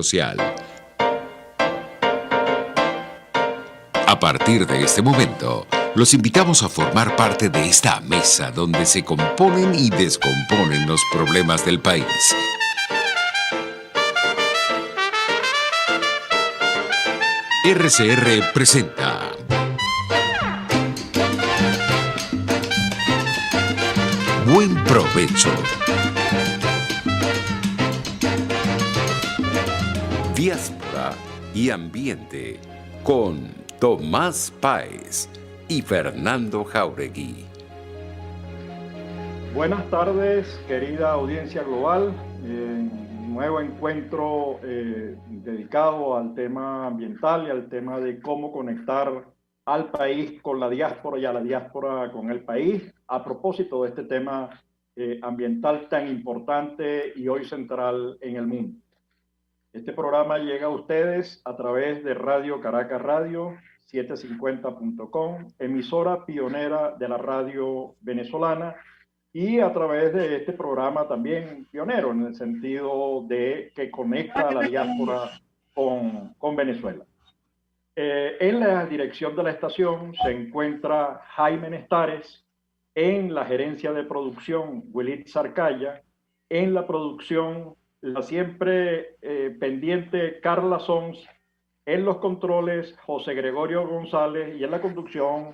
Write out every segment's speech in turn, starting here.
social. A partir de este momento, los invitamos a formar parte de esta mesa donde se componen y descomponen los problemas del país. RCR presenta Buen Provecho. Diáspora y ambiente con Tomás Páez y Fernando Jáuregui. Buenas tardes, querida audiencia global. Nuevo encuentro dedicado al tema ambiental y al tema de cómo conectar al país con la diáspora y a la diáspora con el país. A propósito de este tema ambiental tan importante y hoy central en el mundo. Este programa llega a ustedes a través de Radio Caracas Radio, 750.com, emisora pionera de la radio venezolana, y a través de este programa también pionero en el sentido de que conecta a la diáspora con Venezuela. En la dirección de la estación se encuentra Jaime Nestares, en la gerencia de producción Willit Sarcaya, en la producción la siempre pendiente Carla Sons, en los controles José Gregorio González y en la conducción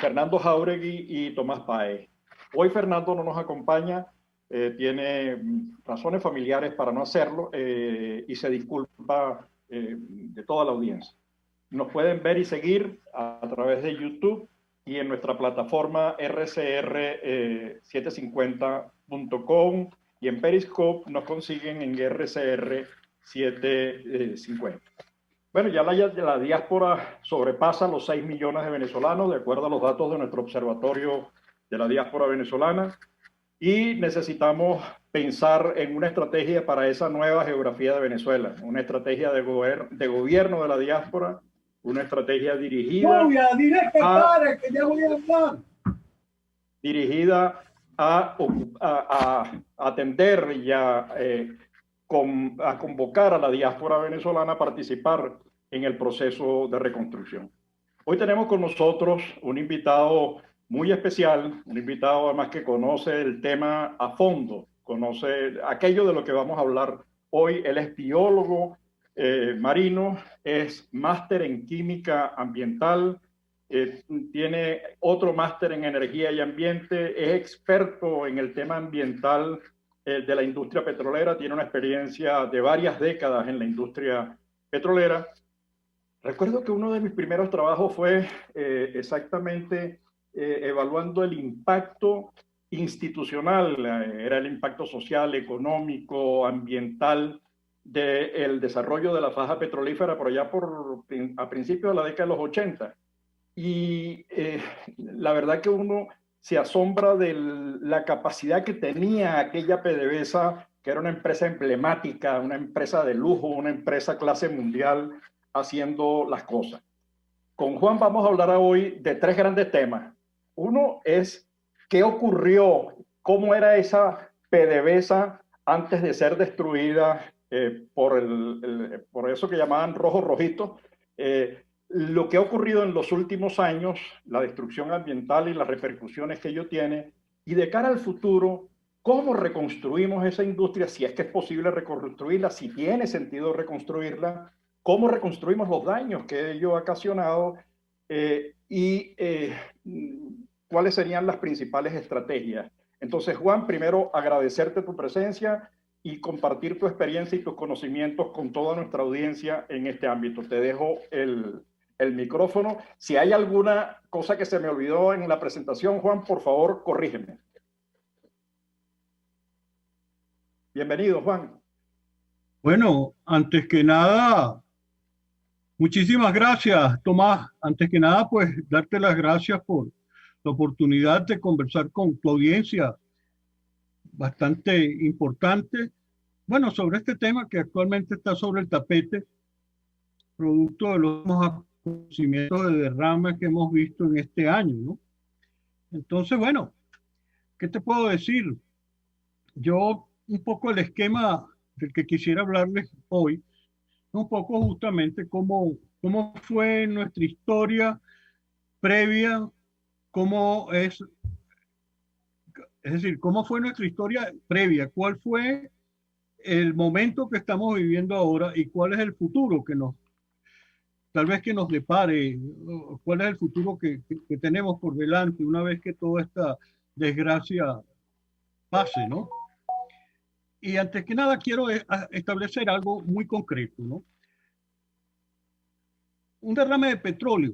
Fernando Jáuregui y Tomás Páez. Hoy Fernando no nos acompaña, tiene razones familiares para no hacerlo y se disculpa de toda la audiencia. Nos pueden ver y seguir a través de YouTube y en nuestra plataforma rcr750.com y en Periscope nos consiguen en RCR750. Bueno, ya la diáspora sobrepasa los 6 millones de venezolanos, de acuerdo a los datos de nuestro observatorio de la diáspora venezolana, y necesitamos pensar en una estrategia para esa nueva geografía de Venezuela, una estrategia de gobierno de la diáspora, una estrategia dirigida a atender y a convocar a la diáspora venezolana a participar en el proceso de reconstrucción. Hoy tenemos con nosotros un invitado muy especial, un invitado además que conoce el tema a fondo, conoce aquello de lo que vamos a hablar hoy. Él es biólogo marino, es máster en química ambiental, tiene otro máster en energía y ambiente, es experto en el tema ambiental de la industria petrolera, tiene una experiencia de varias décadas en la industria petrolera. Recuerdo que uno de mis primeros trabajos fue exactamente evaluando el impacto institucional, era el impacto social, económico, ambiental del desarrollo de la faja petrolífera por allá a principios de la década de los 80. Y la verdad que uno se asombra de la capacidad que tenía aquella PDVSA, que era una empresa emblemática, una empresa de lujo, una empresa clase mundial, haciendo las cosas. Con Juan vamos a hablar hoy de 3 grandes temas. Uno es qué ocurrió, cómo era esa PDVSA antes de ser destruida por eso que llamaban rojo-rojito, lo que ha ocurrido en los últimos años, la destrucción ambiental y las repercusiones que ello tiene, y de cara al futuro, cómo reconstruimos esa industria, si es que es posible reconstruirla, si tiene sentido reconstruirla, cómo reconstruimos los daños que ello ha ocasionado y cuáles serían las principales estrategias. Entonces, Juan, primero agradecerte tu presencia y compartir tu experiencia y tus conocimientos con toda nuestra audiencia en este ámbito. Te dejo el micrófono. Si hay alguna cosa que se me olvidó en la presentación, Juan, por favor, corrígeme. Bienvenido, Juan. Bueno, antes que nada, muchísimas gracias, Tomás. Antes que nada, pues, darte las gracias por la oportunidad de conversar con tu audiencia, bastante importante, bueno, sobre este tema que actualmente está sobre el tapete, producto de los acontecimientos de derrames que hemos visto en este año, ¿no? Entonces, bueno, ¿qué te puedo decir? Yo, un poco el esquema del que quisiera hablarles hoy, un poco justamente cómo fue nuestra historia previa, cómo es decir, cómo fue nuestra historia previa, cuál fue el momento que estamos viviendo ahora y cuál es el futuro tal vez que nos depare, o cuál es el futuro que tenemos por delante una vez que toda esta desgracia pase, ¿no? Y antes que nada quiero establecer algo muy concreto, ¿no? Un derrame de petróleo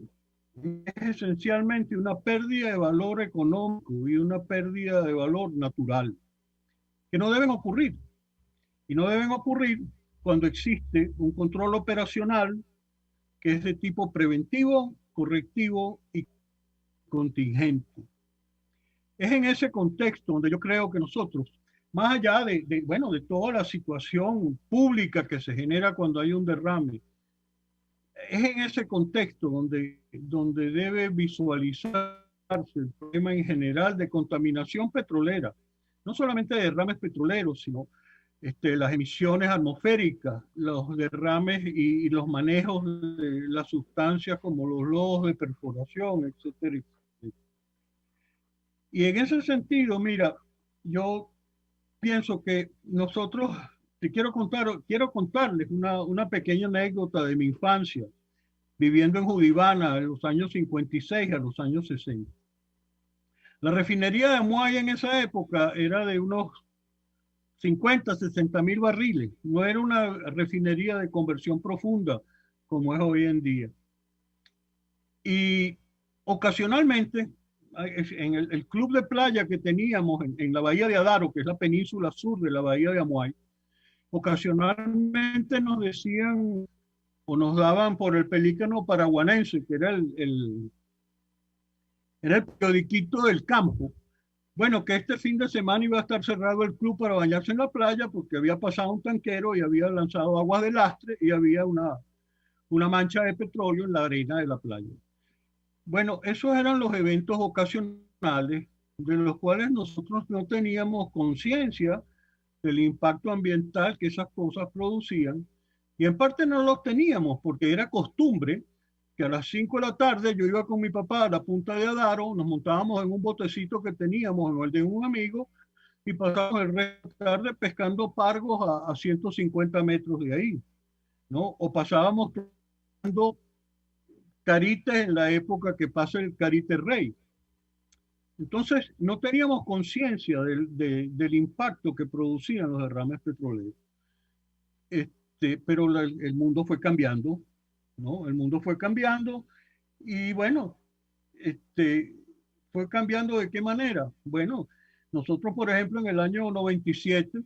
es esencialmente una pérdida de valor económico y una pérdida de valor natural, que no deben ocurrir. Y no deben ocurrir cuando existe un control operacional que es de tipo preventivo, correctivo y contingente. Es en ese contexto donde yo creo que nosotros, más allá bueno, de toda la situación pública que se genera cuando hay un derrame, es en ese contexto donde debe visualizarse el problema en general de contaminación petrolera, no solamente de derrames petroleros, sino las emisiones atmosféricas, los derrames y los manejos de las sustancias como los lodos de perforación, etcétera, etcétera. Y en ese sentido, mira, yo pienso que nosotros, quiero contarles una pequeña anécdota de mi infancia, viviendo en Judibana en los años 56 a los años 60. La refinería de Amuay en esa época era de unos 50, 60 mil barriles. No era una refinería de conversión profunda como es hoy en día. Y ocasionalmente, en el club de playa que teníamos en la bahía de Adaro, que es la península sur de la bahía de Amuay, ocasionalmente nos decían o nos daban por el Pelícano Paraguanense, que era era el periodiquito del campo. Bueno, que este fin de semana iba a estar cerrado el club para bañarse en la playa porque había pasado un tanquero y había lanzado aguas de lastre y había una mancha de petróleo en la arena de la playa. Bueno, esos eran los eventos ocasionales de los cuales nosotros no teníamos conciencia del impacto ambiental que esas cosas producían y en parte no los teníamos porque era costumbre que a las 5 de la tarde yo iba con mi papá a la punta de Adaro, nos montábamos en un botecito que teníamos, en el de un amigo, y pasábamos el resto de la tarde pescando pargos a 150 metros de ahí, ¿no? O pasábamos pescando carites en la época que pasa el carite rey. Entonces, no teníamos conciencia del impacto que producían los derrames petroleros. Pero el mundo fue cambiando, ¿no? El mundo fue cambiando y bueno, fue cambiando ¿de qué manera? Bueno, nosotros, por ejemplo, en el año 97,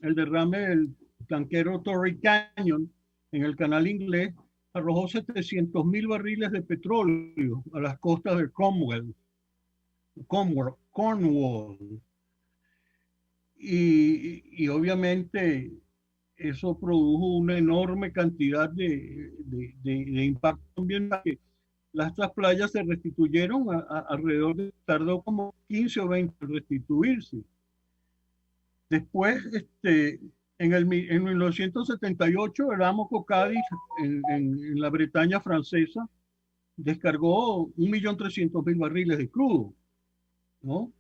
el derrame del tanquero Torrey Canyon en el canal inglés arrojó 700.000 barriles de petróleo a las costas de Cornwall. Y obviamente eso produjo una enorme cantidad de impacto ambiental. Estas playas se restituyeron tardó como 15 o 20 en restituirse. Después, en 1978, el Amoco Cádiz, en la Bretaña francesa, descargó 1.300.000 barriles de crudo, ¿no?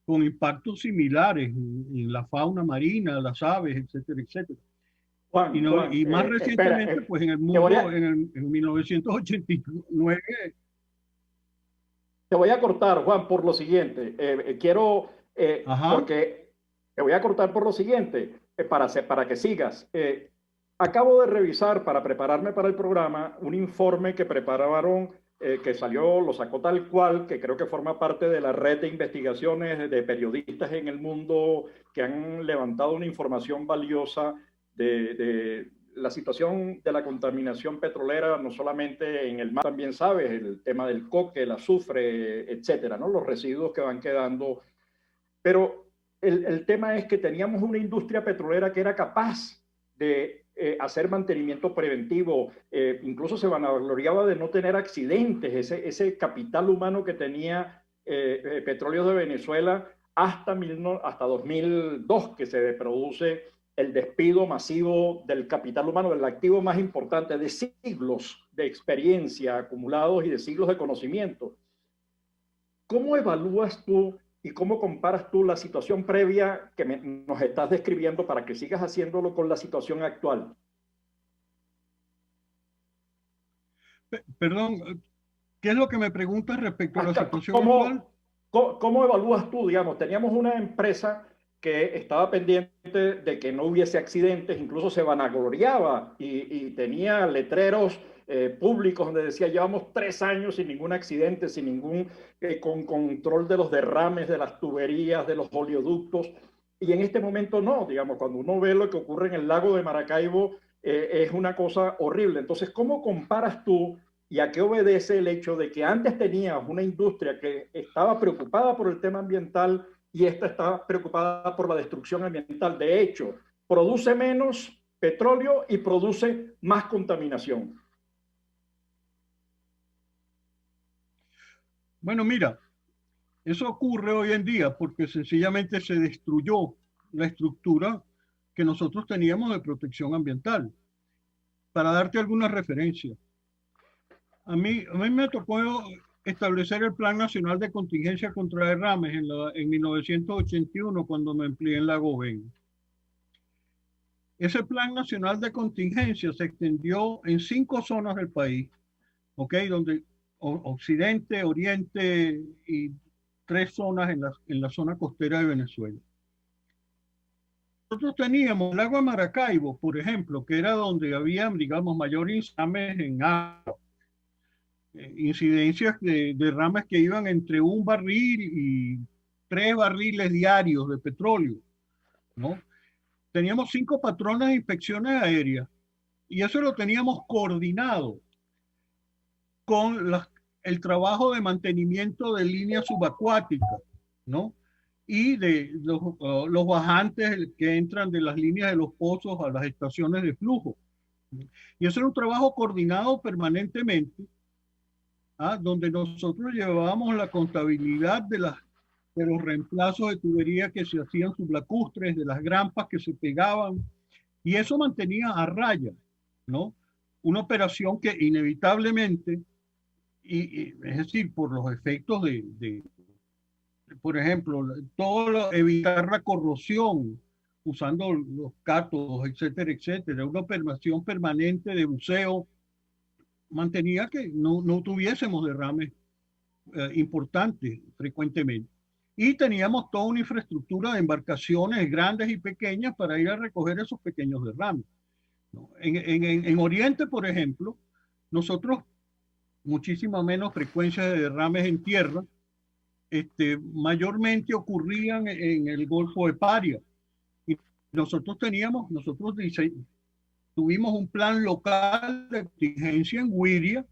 Con impactos similares en la fauna marina, las aves, etcétera, etcétera. Juan, Y más recientemente, pues en el mundo, en 1989. Te voy a cortar, Juan, por lo siguiente. Porque te voy a cortar por lo siguiente, para que sigas. Acabo de revisar, para prepararme para el programa, un informe que prepararon, que lo sacó tal cual, que creo que forma parte de la red de investigaciones de periodistas en el mundo que han levantado una información valiosa de la situación de la contaminación petrolera, no solamente en el mar, también sabes, el tema del coque, el azufre, etcétera, ¿no? Los residuos que van quedando. Pero el tema es que teníamos una industria petrolera que era capaz de hacer mantenimiento preventivo, incluso se vanagloriaba de no tener accidentes, ese capital humano que tenía Petróleos de Venezuela hasta 2002, que se produce el despido masivo del capital humano, del activo más importante de siglos de experiencia acumulados y de siglos de conocimiento. ¿Cómo evalúas tú y cómo comparas tú la situación previa que nos estás describiendo para que sigas haciéndolo con la situación actual? Perdón, ¿qué es lo que me preguntas respecto a la situación actual? ¿Cómo evalúas tú? Digamos, teníamos una empresa que estaba pendiente de que no hubiese accidentes, incluso se vanagloriaba y tenía letreros públicos donde decía, llevamos 3 años sin ningún accidente, sin ningún con control de los derrames, de las tuberías, de los oleoductos. Y en este momento no, digamos, cuando uno ve lo que ocurre en el lago de Maracaibo, es una cosa horrible. Entonces, ¿cómo comparas tú y a qué obedece el hecho de que antes tenías una industria que estaba preocupada por el tema ambiental y esta está preocupada por la destrucción ambiental? De hecho, produce menos petróleo y produce más contaminación. Bueno, mira, eso ocurre hoy en día porque sencillamente se destruyó la estructura que nosotros teníamos de protección ambiental. Para darte alguna referencia, a mí me tocó establecer el Plan Nacional de Contingencia contra Derrames en 1981 cuando me empleé en la Goben. Ese Plan Nacional de Contingencia se extendió en 5 zonas del país, ¿ok? Donde occidente, oriente y 3 zonas en la zona costera de Venezuela. Nosotros teníamos el lago de Maracaibo, por ejemplo, que era donde había, digamos, mayor insames en agua, incidencias de derrames que iban entre 1 barril y 3 barriles diarios de petróleo, ¿no? Teníamos 5 patrones de inspecciones aéreas y eso lo teníamos coordinado con el trabajo de mantenimiento de líneas subacuáticas, ¿no? Y de los bajantes que entran de las líneas de los pozos a las estaciones de flujo. Y eso era un trabajo coordinado permanentemente, donde nosotros llevábamos la contabilidad de los reemplazos de tubería que se hacían sublacustres, de las grampas que se pegaban, y eso mantenía a raya, ¿no? Una operación que inevitablemente, es decir, por los efectos por ejemplo, evitar la corrosión usando los cátodos, etcétera, etcétera, una operación permanente de buceo, mantenía que no tuviésemos derrames importantes frecuentemente. Y teníamos toda una infraestructura de embarcaciones grandes y pequeñas para ir a recoger esos pequeños derrames, ¿no? En Oriente, por ejemplo, nosotros muchísima menos frecuencia de derrames en tierra, mayormente ocurrían en el Golfo de Paria. Y nosotros tuvimos un plan local de contingencia en Güiria,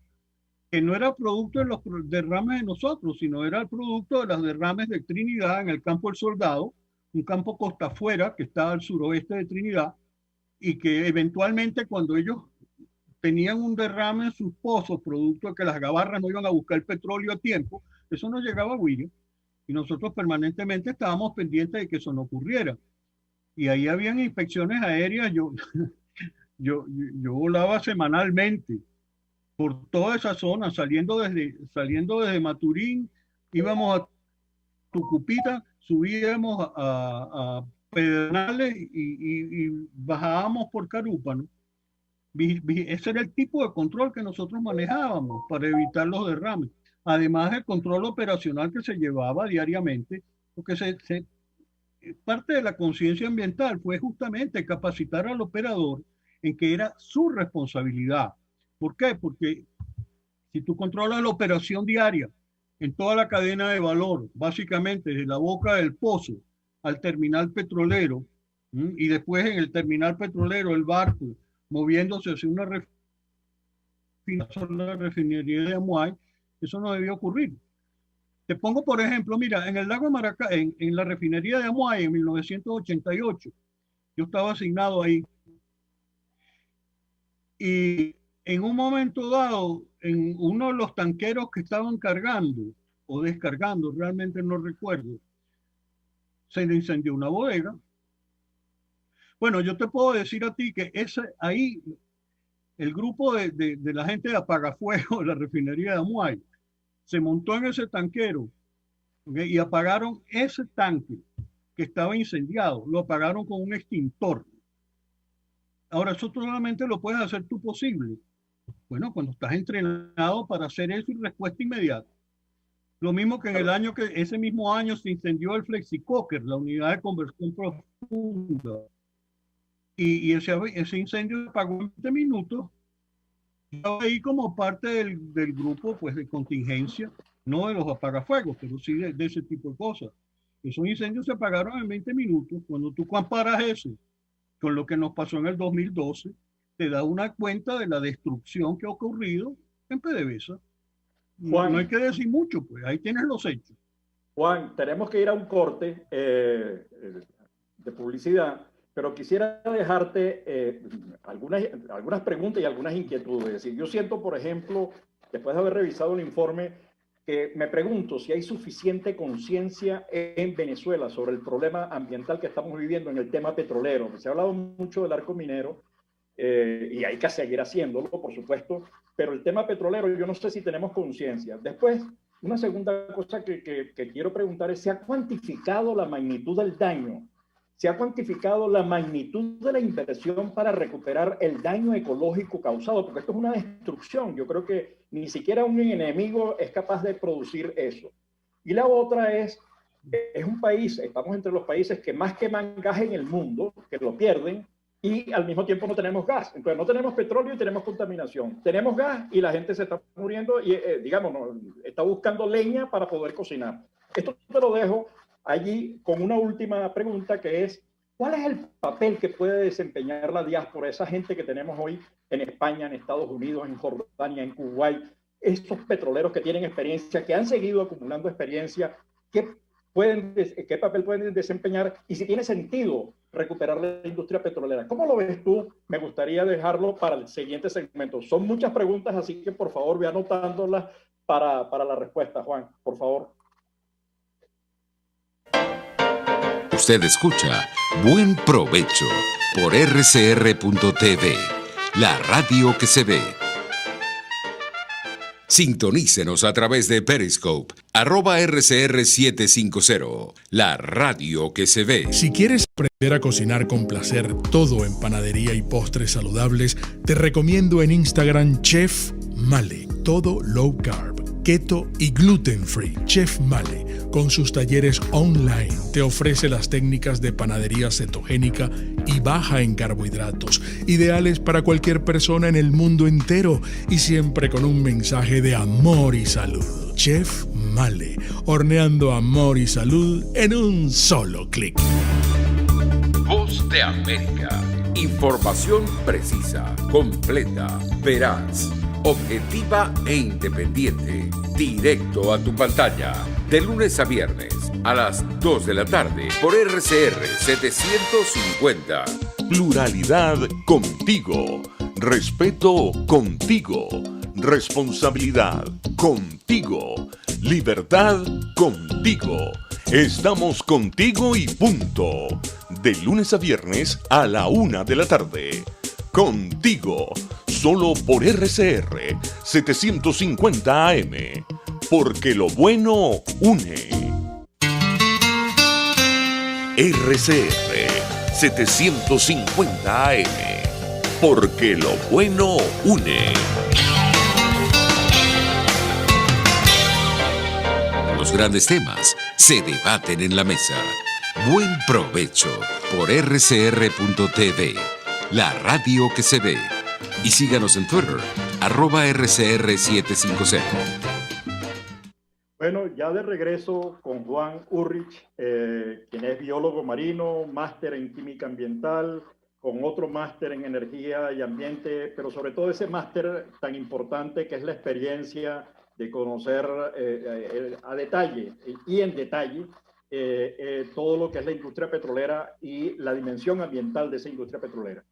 que no era producto de los derrames de nosotros, sino era el producto de los derrames de Trinidad en el Campo del Soldado, un campo costa afuera que está al suroeste de Trinidad, y que eventualmente cuando ellos tenían un derrame en sus pozos, producto de que las gabarras no iban a buscar el petróleo a tiempo, eso no llegaba a Güiria. Y nosotros permanentemente estábamos pendientes de que eso no ocurriera. Y ahí habían inspecciones aéreas, yo volaba semanalmente por toda esa zona, saliendo desde Maturín, íbamos a Tucupita, subíamos a Pedernales y bajábamos por Carúpano. Ese era el tipo de control que nosotros manejábamos para evitar los derrames. Además del control operacional que se llevaba diariamente, porque parte de la conciencia ambiental fue justamente capacitar al operador en que era su responsabilidad. ¿Por qué? Porque si tú controlas la operación diaria en toda la cadena de valor, básicamente desde la boca del pozo al terminal petrolero, y después en el terminal petrolero el barco moviéndose hacia una refinería de Amuay, eso no debió ocurrir. Te pongo, por ejemplo, mira, en el lago de Maracaibo, en la refinería de Amuay en 1988, yo estaba asignado ahí. Y en un momento dado, en uno de los tanqueros que estaban cargando o descargando, realmente no recuerdo, se le incendió una bodega. Bueno, yo te puedo decir a ti que ahí, el grupo de la gente de Apagafuego de la refinería de Amuay se montó en ese tanquero, ¿ok? Y apagaron ese tanque que estaba incendiado, lo apagaron con un extintor. Ahora, eso solamente lo puedes hacer tú posible. Bueno, cuando estás entrenado para hacer eso y respuesta inmediata. Lo mismo que en ese mismo año se incendió el Flexicoker, la unidad de conversión profunda. Y ese incendio se apagó en 20 minutos. Yo ahí como parte del grupo pues, de contingencia, no de los apagafuegos, pero sí de ese tipo de cosas. Esos incendios se apagaron en 20 minutos. Cuando tú comparas eso con lo que nos pasó en el 2012, te da una cuenta de la destrucción que ha ocurrido en PDVSA. Juan, no hay que decir mucho, pues ahí tienes los hechos. Juan, tenemos que ir a un corte de publicidad, pero quisiera dejarte algunas preguntas y algunas inquietudes. Es decir, yo siento, por ejemplo, después de haber revisado el informe, que me pregunto si hay suficiente conciencia en Venezuela sobre el problema ambiental que estamos viviendo en el tema petrolero. Se ha hablado mucho del arco minero, y hay que seguir haciéndolo, por supuesto, pero el tema petrolero yo no sé si tenemos conciencia. Después, una segunda cosa que quiero preguntar es, ¿se ha cuantificado la magnitud del daño? ¿Se ha cuantificado la magnitud de la inversión para recuperar el daño ecológico causado? Porque esto es una destrucción. Yo creo que ni siquiera un enemigo es capaz de producir eso. Y la otra es un país, estamos entre los países que más queman gas en el mundo, que lo pierden, y al mismo tiempo no tenemos gas. Entonces no tenemos petróleo y tenemos contaminación. Tenemos gas y la gente se está muriendo y, digamos, no, está buscando leña para poder cocinar. Esto te lo dejo allí con una última pregunta, que es, ¿cuál es el papel que puede desempeñar la diáspora, esa gente que tenemos hoy en España, en Estados Unidos, en Jordania, en Kuwait, estos petroleros que tienen experiencia, que han seguido acumulando experiencia? ¿Qué papel pueden desempeñar y si tiene sentido recuperar la industria petrolera? ¿Cómo lo ves tú? Me gustaría dejarlo para el siguiente segmento. Son muchas preguntas, así que por favor ve anotándolas para la respuesta, Juan, por favor. Usted escucha Buen Provecho por RCR.tv, la radio que se ve. Sintonícenos a través de Periscope, @RCR750, la radio que se ve. Si quieres aprender a cocinar con placer todo en panadería y postres saludables, te recomiendo en Instagram Chef Male, todo low carb, keto y gluten free. Chef Male, con sus talleres online, te ofrece las técnicas de panadería cetogénica y baja en carbohidratos, ideales para cualquier persona en el mundo entero y siempre con un mensaje de amor y salud. Chef Male, horneando amor y salud en un solo clic. Voz de América. Información precisa, completa, veraz, objetiva e independiente. Directo a tu pantalla. De lunes a viernes a las 2 de la tarde por RCR 750. Pluralidad contigo. Respeto contigo. Responsabilidad contigo. Libertad contigo. Estamos contigo y punto. De lunes a viernes a la 1 de la tarde. Contigo. Solo por RCR 750 AM. Porque lo bueno une. RCR 750 AM. Porque lo bueno une. Los grandes temas se debaten en la mesa. Buen provecho por RCR.tv, la radio que se ve. Y síganos en Twitter, @RCR750. Bueno, ya de regreso con Juan Urrich, quien es biólogo marino, máster en química ambiental, con otro máster en energía y ambiente, pero sobre todo ese máster tan importante que es la experiencia de conocer a detalle y en detalle todo lo que es la industria petrolera y la dimensión ambiental de esa industria petrolera.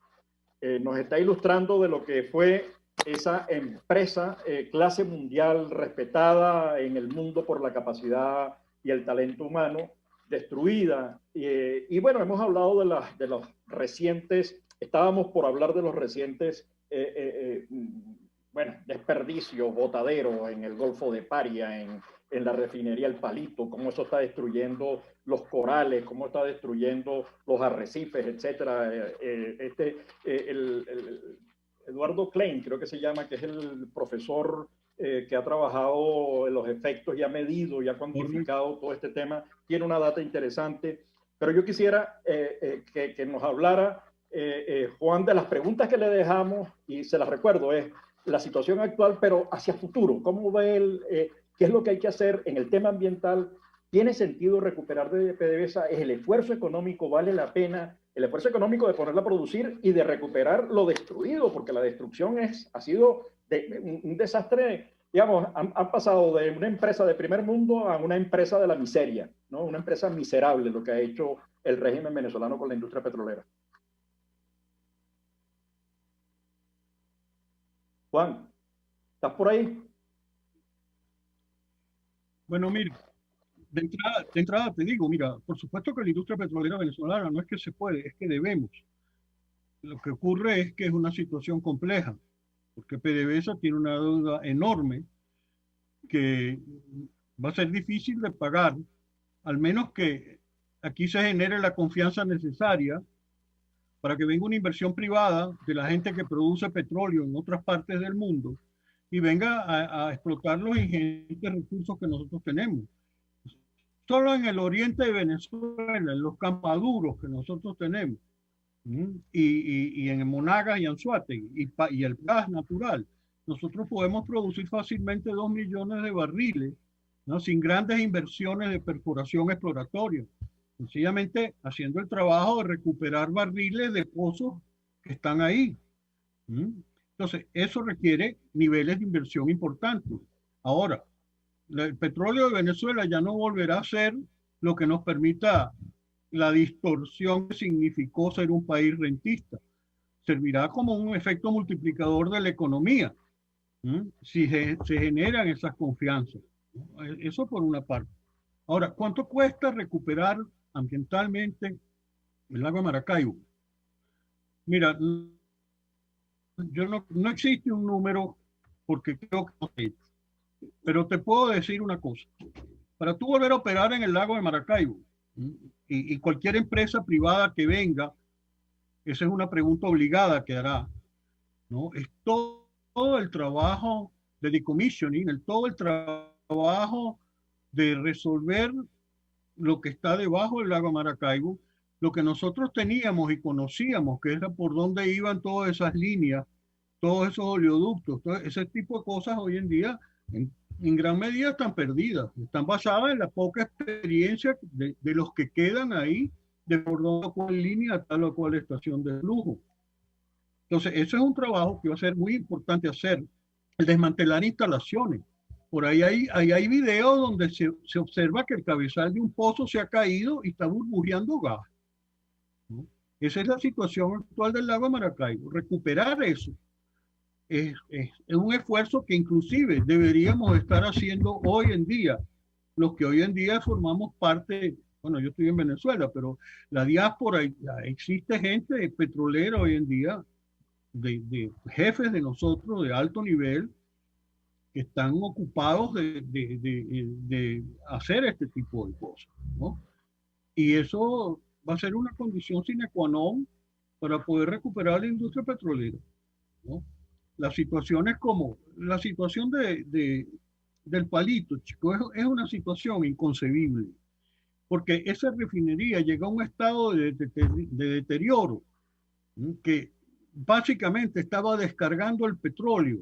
Nos está ilustrando de lo que fue esa empresa clase mundial respetada en el mundo por la capacidad y el talento humano, destruida. Y bueno, hemos hablado de los recientes, estábamos por hablar de los recientes, bueno, desperdicios, botadero en el Golfo de Paria, en la refinería El Palito, cómo eso está destruyendo los corales, cómo está destruyendo los arrecifes, etcétera. Eduardo Klein, creo que se llama, que es el profesor que ha trabajado en los efectos y ha medido y ha cuantificado todo este tema, tiene una data interesante. Pero yo quisiera que nos hablara, Juan, de las preguntas que le dejamos, y se las recuerdo, es la situación actual, pero hacia futuro. ¿Cómo ve qué es lo que hay que hacer en el tema ambiental? ¿Tiene sentido recuperar de PDVSA? ¿Es el esfuerzo económico, vale la pena? El esfuerzo económico de ponerla a producir y de recuperar lo destruido, porque la destrucción ha sido un desastre. Digamos, han pasado de una empresa de primer mundo a una empresa de la miseria, ¿no? Una empresa miserable, lo que ha hecho el régimen venezolano con la industria petrolera. Juan, ¿estás por ahí? Bueno, mira, de entrada te digo, mira, por supuesto que la industria petrolera venezolana no es que se puede, es que debemos. Lo que ocurre es que es una situación compleja, porque PDVSA tiene una deuda enorme que va a ser difícil de pagar, al menos que aquí se genere la confianza necesaria para que venga una inversión privada de la gente que produce petróleo en otras partes del mundo y venga a explotar los ingentes recursos que nosotros tenemos. Solo en el oriente de Venezuela, en los Campaduros que nosotros tenemos, y en Monagas y Anzoátegui, y el gas natural, nosotros podemos producir fácilmente 2 millones de barriles, ¿no? Sin grandes inversiones de perforación exploratoria, sencillamente haciendo el trabajo de recuperar barriles de pozos que están ahí. Entonces, eso requiere niveles de inversión importantes. Ahora, el petróleo de Venezuela ya no volverá a ser lo que nos permita la distorsión que significó ser un país rentista. Servirá como un efecto multiplicador de la economía, si se generan esas confianzas. Eso por una parte. Ahora, ¿cuánto cuesta recuperar ambientalmente el lago de Maracaibo? Mira, no existe un número porque creo que no es. Pero te puedo decir una cosa. Para tú volver a operar en el lago de Maracaibo, y cualquier empresa privada que venga, esa es una pregunta obligada que hará, ¿no? Es todo el trabajo de decommissioning, todo el trabajo de resolver lo que está debajo del lago de Maracaibo, lo que nosotros teníamos y conocíamos, que era por dónde iban todas esas líneas, todos esos oleoductos, todo ese tipo de cosas hoy en día en gran medida están perdidas, están basadas en la poca experiencia de los que quedan ahí, de por dónde cuál línea a tal o cual estación de flujo. Entonces, eso es un trabajo que va a ser muy importante hacer, el desmantelar instalaciones. Por ahí hay videos donde se observa que el cabezal de un pozo se ha caído y está burbujeando gas, ¿no? Esa es la situación actual del lago de Maracaibo. Recuperar eso es un esfuerzo que inclusive deberíamos estar haciendo hoy en día, los que hoy en día formamos parte, bueno, yo estoy en Venezuela, pero la diáspora, existe gente petrolera hoy en día, de jefes de nosotros de alto nivel, que están ocupados de hacer este tipo de cosas, ¿no? Y eso va a ser una condición sine qua non para poder recuperar la industria petrolera, ¿no? Las situaciones como la situación del Palito, chicos, es una situación inconcebible, porque esa refinería llega a un estado de deterioro, ¿no? Que básicamente estaba descargando el petróleo,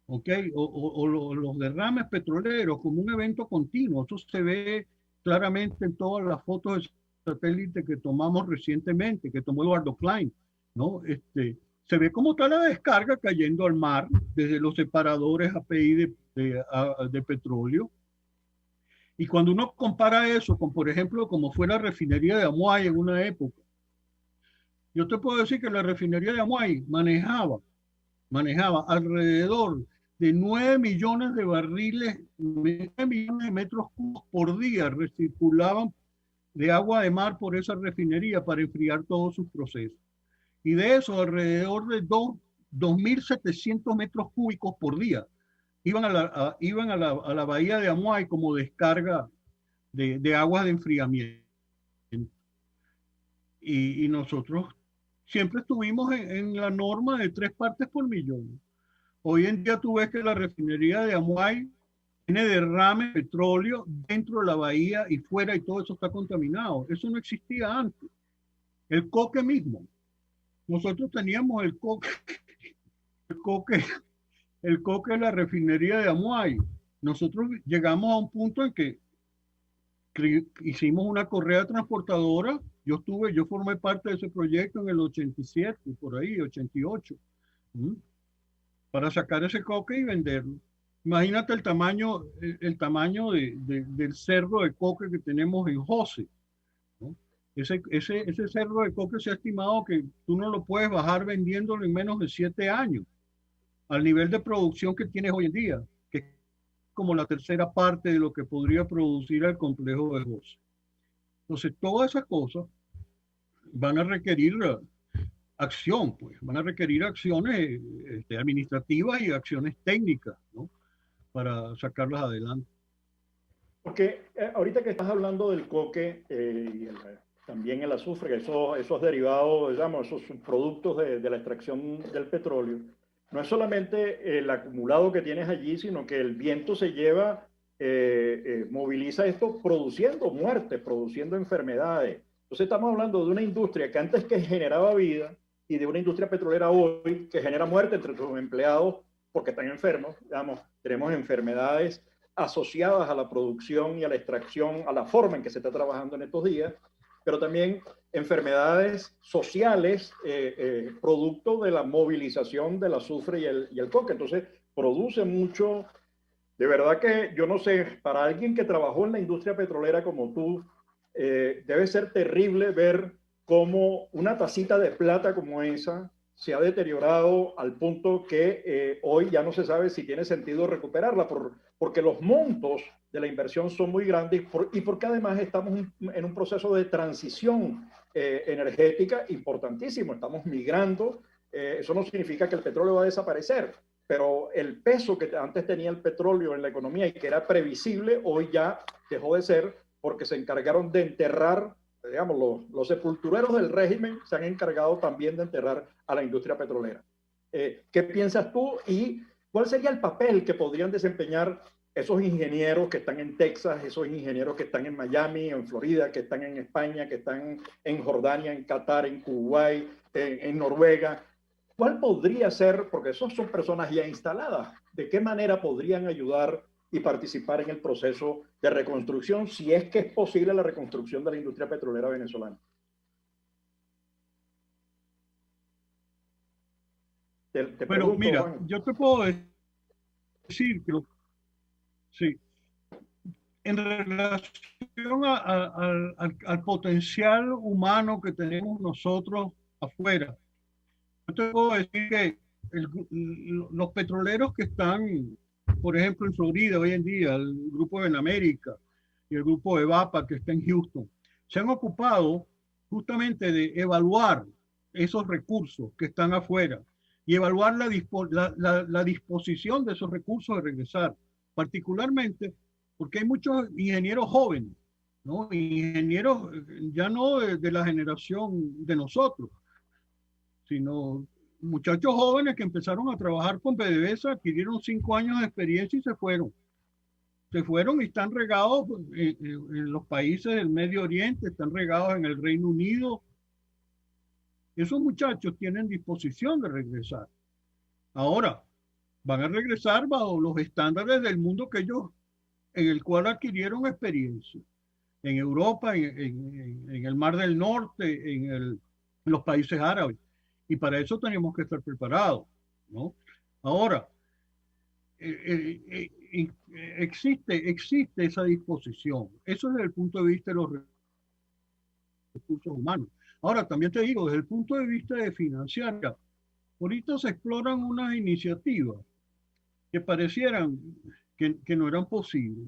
¿okay? Los derrames petroleros como un evento continuo. Eso se ve claramente en todas las fotos de satélite que tomamos recientemente, que tomó Eduardo Klein, ¿no? Se ve cómo está la descarga cayendo al mar desde los separadores API de petróleo. Y cuando uno compara eso con, por ejemplo, como fue la refinería de Amuay en una época, yo te puedo decir que la refinería de Amuay manejaba alrededor de 9 millones de barriles, 9 millones de metros cúbicos por día recirculaban de agua de mar por esa refinería para enfriar todos sus procesos. Y de eso, alrededor de 2.700 metros cúbicos por día iban a la bahía de Amuay como descarga de aguas de enfriamiento. Y nosotros siempre estuvimos en la norma de 3 partes por millón. Hoy en día tú ves que la refinería de Amuay tiene derrame de petróleo dentro de la bahía y fuera, y todo eso está contaminado. Eso no existía antes. El coque mismo. Nosotros teníamos el coque de la refinería de Amuay. Nosotros llegamos a un punto en que hicimos una correa transportadora. Yo formé parte de ese proyecto en el 87, por ahí, 88, para sacar ese coque y venderlo. Imagínate el tamaño del cerro de coque que tenemos en José, ¿no? Ese cerro de coque se ha estimado que tú no lo puedes bajar vendiéndolo en menos de 7 años, al nivel de producción que tienes hoy en día, que es como la tercera parte de lo que podría producir el complejo de José. Entonces, todas esas cosas van a requerir acción, pues, van a requerir acciones administrativas y acciones técnicas, ¿no?, para sacarlas adelante. Porque ahorita que estás hablando del coque y también el azufre, esos derivados, digamos, esos subproductos de la extracción del petróleo, no es solamente el acumulado que tienes allí, sino que el viento se lleva, moviliza esto produciendo muerte, produciendo enfermedades. Entonces estamos hablando de una industria que antes que generaba vida y de una industria petrolera hoy que genera muerte entre sus empleados porque están enfermos. Digamos, tenemos enfermedades asociadas a la producción y a la extracción, a la forma en que se está trabajando en estos días, pero también enfermedades sociales, producto de la movilización del azufre y el coque. Entonces, produce mucho. De verdad que yo no sé, para alguien que trabajó en la industria petrolera como tú, debe ser terrible ver cómo una tacita de plata como esa se ha deteriorado al punto que hoy ya no se sabe si tiene sentido recuperarla, porque los montos de la inversión son muy grandes y porque además estamos en un proceso de transición energética importantísimo. Estamos migrando. Eso no significa que el petróleo va a desaparecer, pero el peso que antes tenía el petróleo en la economía y que era previsible, hoy ya dejó de ser, porque se encargaron de enterrar, digamos, los sepultureros del régimen se han encargado también de enterrar a la industria petrolera. ¿Qué piensas tú y cuál sería el papel que podrían desempeñar esos ingenieros que están en Texas, esos ingenieros que están en Miami, en Florida, que están en España, que están en Jordania, en Qatar, en Kuwait, en Noruega? ¿Cuál podría ser, porque esos son personas ya instaladas, de qué manera podrían ayudar y participar en el proceso de reconstrucción, si es que es posible la reconstrucción de la industria petrolera venezolana? Bueno, pregunto, mira, Juan. Yo te puedo decir que sí, en relación al potencial humano que tenemos nosotros afuera, yo te puedo decir que los petroleros que están, por ejemplo, en Florida hoy en día, el grupo de Benamérica y el grupo de VAPA que está en Houston, se han ocupado justamente de evaluar esos recursos que están afuera y evaluar la disposición de esos recursos de regresar, particularmente porque hay muchos ingenieros jóvenes, ¿no? Ingenieros ya no de la generación de nosotros, sino muchachos jóvenes que empezaron a trabajar con PDVSA, adquirieron 5 años de experiencia y se fueron. Se fueron y están regados en los países del Medio Oriente, están regados en el Reino Unido. Esos muchachos tienen disposición de regresar. Ahora, van a regresar bajo los estándares del mundo en el cual adquirieron experiencia. En Europa, en el Mar del Norte, en los países árabes. Y para eso tenemos que estar preparados, ¿no? Ahora, existe esa disposición. Eso desde el punto de vista de los recursos humanos. Ahora, también te digo, desde el punto de vista de financiar, ahorita se exploran unas iniciativas que parecieran que no eran posibles.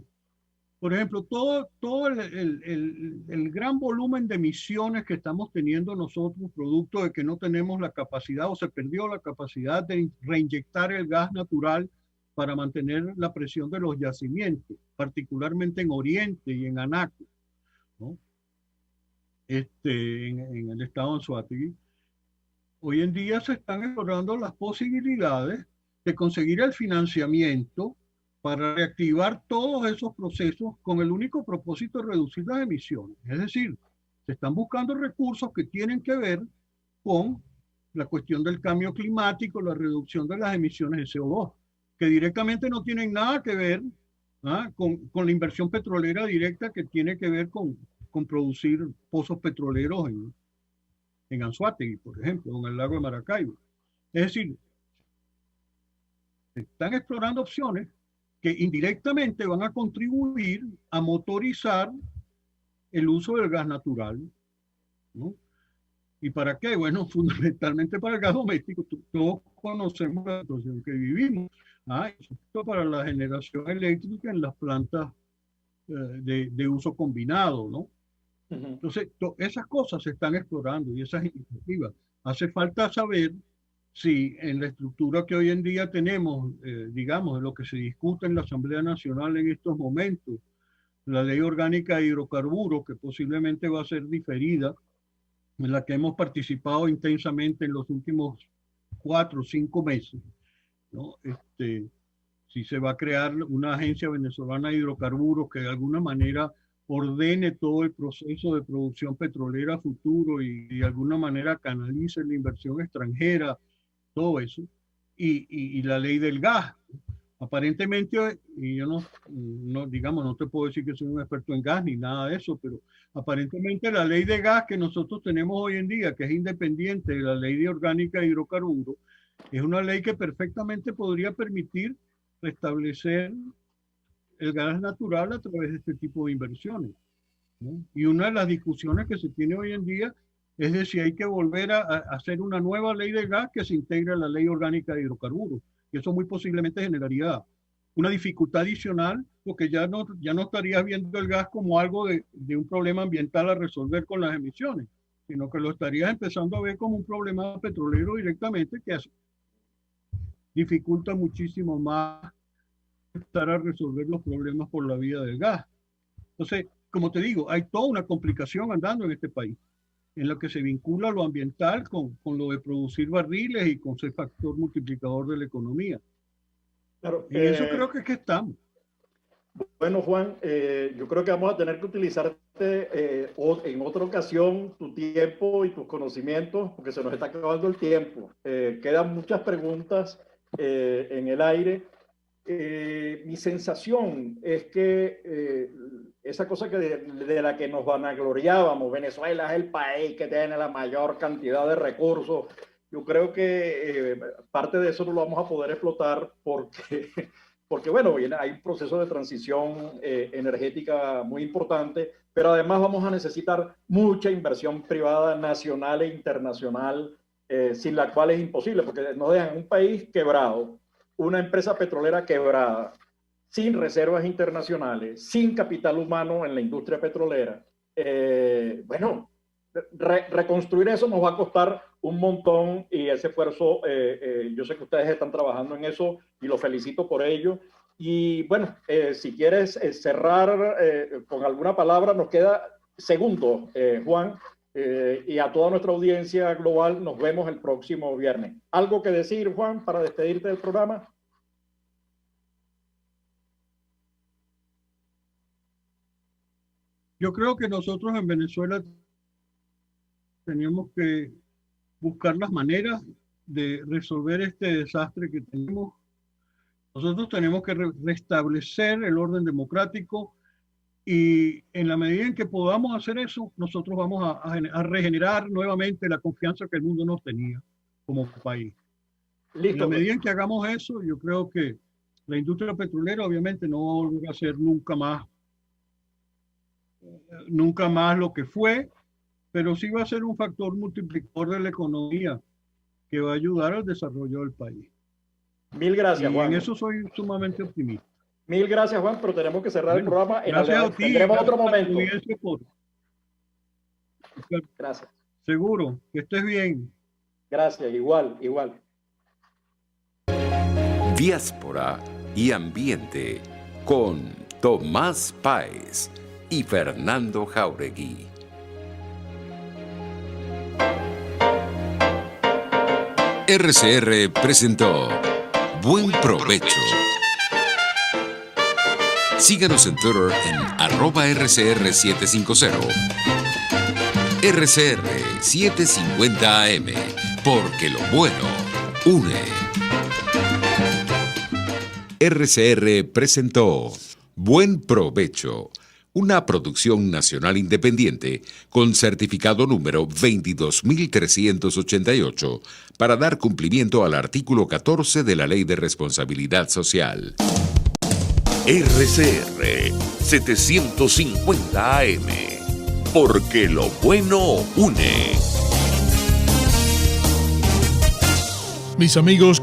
Por ejemplo, todo el gran volumen de emisiones que estamos teniendo nosotros, producto de que no tenemos la capacidad o se perdió la capacidad de reinyectar el gas natural para mantener la presión de los yacimientos, particularmente en Oriente y en Anaco, ¿no? En el estado de Anzoátegui. Hoy en día se están explorando las posibilidades de conseguir el financiamiento para reactivar todos esos procesos con el único propósito de reducir las emisiones. Es decir, se están buscando recursos que tienen que ver con la cuestión del cambio climático, la reducción de las emisiones de CO2, que directamente no tienen nada que ver con la inversión petrolera directa que tiene que ver con producir pozos petroleros en Anzoátegui, por ejemplo, en el lago de Maracaibo. Es decir, se están explorando opciones que indirectamente van a contribuir a motorizar el uso del gas natural, ¿no? ¿Y para qué? Bueno, fundamentalmente para el gas doméstico. Todos conocemos la situación que vivimos. Esto para la generación eléctrica en las plantas de uso combinado, ¿no? Entonces, esas cosas se están explorando y esas iniciativas. Hace falta saber si en la estructura que hoy en día tenemos, digamos, lo que se discute en la Asamblea Nacional en estos momentos, la Ley Orgánica de Hidrocarburos, que posiblemente va a ser diferida, en la que hemos participado intensamente en los últimos 4 o 5 meses, ¿no? Si se va a crear una agencia venezolana de hidrocarburos que de alguna manera ordene todo el proceso de producción petrolera a futuro y de alguna manera canalice la inversión extranjera, todo eso, y la ley del gas. Aparentemente, y yo digamos, no te puedo decir que soy un experto en gas ni nada de eso, pero aparentemente la ley de gas que nosotros tenemos hoy en día, que es independiente de la ley orgánica de hidrocarburos, es una ley que perfectamente podría permitir restablecer el gas natural a través de este tipo de inversiones, ¿no? Y una de las discusiones que se tiene hoy en día es de si hay que volver a hacer una nueva ley de gas que se integre a la ley orgánica de hidrocarburos. Y eso muy posiblemente generaría una dificultad adicional, porque ya no estarías viendo el gas como algo de un problema ambiental a resolver con las emisiones, sino que lo estarías empezando a ver como un problema petrolero directamente que dificulta muchísimo más estar a resolver los problemas por la vía del gas. Entonces, como te digo, hay toda una complicación andando en este país, en lo que se vincula lo ambiental con lo de producir barriles y con ser factor multiplicador de la economía. Claro, y eso creo que es que estamos. Bueno, Juan, yo creo que vamos a tener que utilizarte en otra ocasión tu tiempo y tus conocimientos, porque se nos está acabando el tiempo. Quedan muchas preguntas en el aire. Mi sensación es que esa cosa de la que nos vanagloriábamos, Venezuela es el país que tiene la mayor cantidad de recursos, yo creo que parte de eso no lo vamos a poder explotar porque bueno, hay un proceso de transición energética muy importante, pero además vamos a necesitar mucha inversión privada nacional e internacional, sin la cual es imposible, porque nos dejan un país quebrado, una empresa petrolera quebrada, sin reservas internacionales, sin capital humano en la industria petrolera. Bueno, reconstruir eso nos va a costar un montón y ese esfuerzo, yo sé que ustedes están trabajando en eso y los felicito por ello. Y bueno, si quieres cerrar con alguna palabra, nos queda segundos, Juan, y a toda nuestra audiencia global nos vemos el próximo viernes. ¿Algo que decir, Juan, para despedirte del programa? Yo creo que nosotros en Venezuela tenemos que buscar las maneras de resolver este desastre que tenemos. Nosotros tenemos que restablecer el orden democrático y en la medida en que podamos hacer eso, nosotros vamos a regenerar nuevamente la confianza que el mundo nos tenía como país. Listo. En la medida en que hagamos eso, yo creo que la industria petrolera obviamente no va a volver a ser nunca más lo que fue, pero sí va a ser un factor multiplicador de la economía que va a ayudar al desarrollo del país. Mil gracias, y Juan. En eso soy sumamente optimista. Mil gracias, Juan, pero tenemos que cerrar el programa. Gracias a ti. Tendremos otro momento. Gracias. Seguro, que estés bien. Gracias, igual. Diáspora y ambiente con Tomás Páez y Fernando Jáuregui. RCR presentó Buen Provecho. Síganos en Twitter en @RCR750. RCR 750 AM, porque lo bueno une. RCR presentó Buen Provecho, una producción nacional independiente con certificado número 22.388 para dar cumplimiento al artículo 14 de la Ley de Responsabilidad Social. RCR 750 AM, porque lo bueno une. Mis amigos,